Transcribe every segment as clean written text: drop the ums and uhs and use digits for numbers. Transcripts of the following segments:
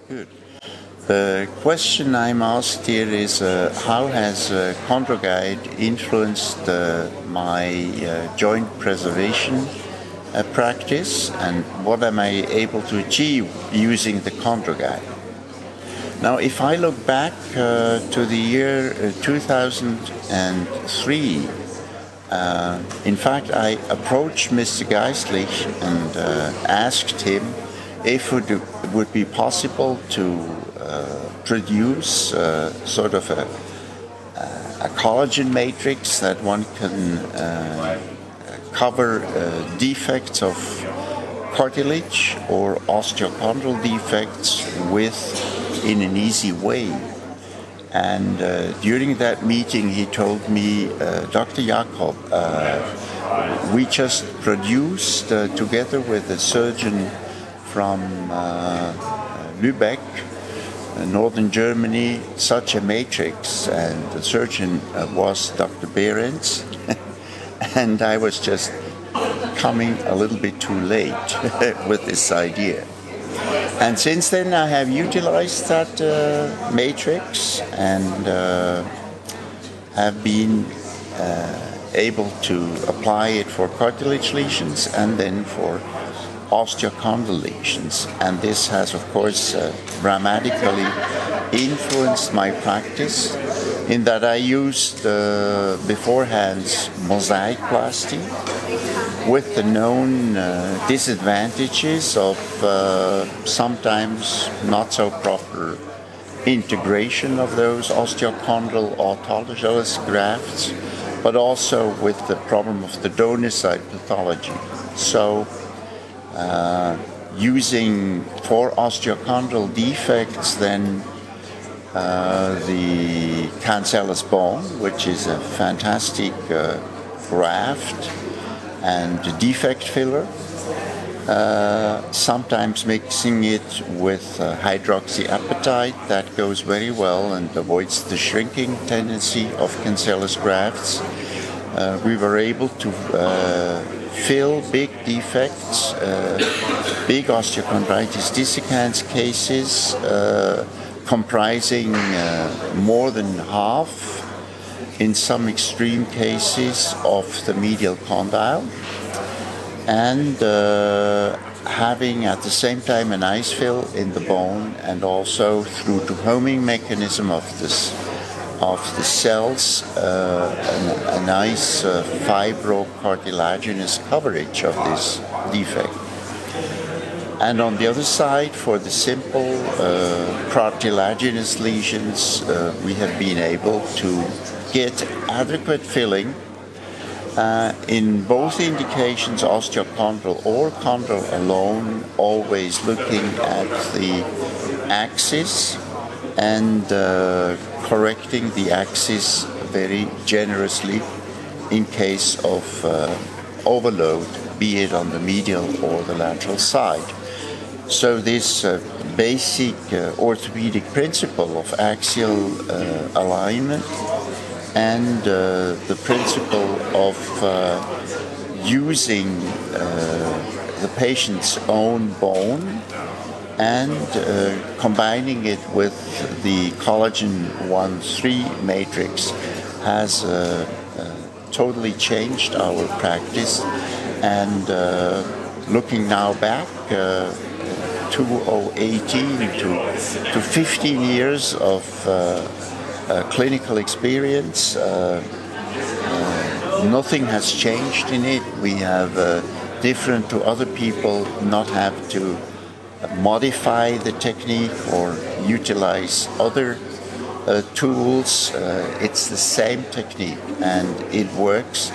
Good. The question I'm asked here is how has Chondrogide influenced my joint preservation practice, and what am I able to achieve using the Chondrogide? Now, if I look back to the year 2003, in fact, I approached Mr. Geistlich and asked him if it would be possible to produce sort of a collagen matrix that one can cover defects of cartilage or osteochondral defects with in an easy way. And during that meeting he told me, Dr. Jakob, we just produced together with a surgeon from Lübeck, northern Germany, such a matrix, and the surgeon was Dr. Behrens, and I was just coming a little bit too late with this idea. And since then I have utilized that matrix and have been able to apply it for cartilage lesions and then for osteochondral lesions. And this has, of course, dramatically influenced my practice in that I used beforehand mosaicplasty with the known disadvantages of sometimes not so proper integration of those osteochondral autologous grafts, but also with the problem of the donor site pathology. So using for osteochondral defects then the cancellous bone, which is a fantastic graft and defect filler, sometimes mixing it with hydroxyapatite, that goes very well and avoids the shrinking tendency of cancellous grafts. We were able to fill big defects, big osteochondritis dissecans cases, comprising more than half, in some extreme cases, of the medial condyle, and having at the same time an ice fill in the bone, and also through the homing mechanism of the cells, a nice fibrocartilaginous coverage of this defect. And on the other side, for the simple cartilaginous lesions, we have been able to get adequate filling in both indications, osteochondral or chondral alone, always looking at the axis and correcting the axis very generously in case of overload, be it on the medial or the lateral side. So this basic orthopedic principle of axial alignment and the principle of using the patient's own bone and combining it with the collagen 1-3 matrix has totally changed our practice. And looking now back, 2018 to 15 years of clinical experience, nothing has changed in it. We have, different to other people, not have to modify the technique or utilize other tools. It's the same technique and it works.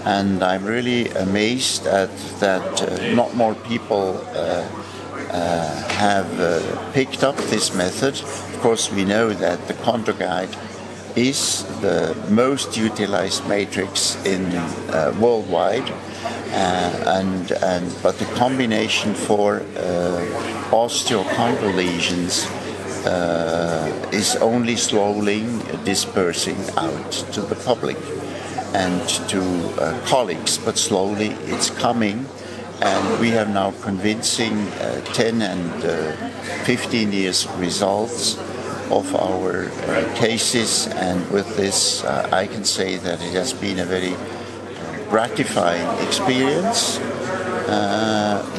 And I'm really amazed at that not more people have picked up this method. Of course, we know that the Chondrogide is the most utilized matrix in worldwide, but the combination for osteochondral lesions is only slowly dispersing out to the public and to colleagues, but slowly it's coming And we have now convincing 10 and 15 years results of our cases, and with this I can say that it has been a very gratifying experience,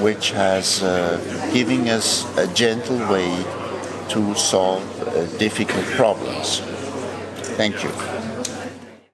which has given us a gentle way to solve difficult problems. Thank you.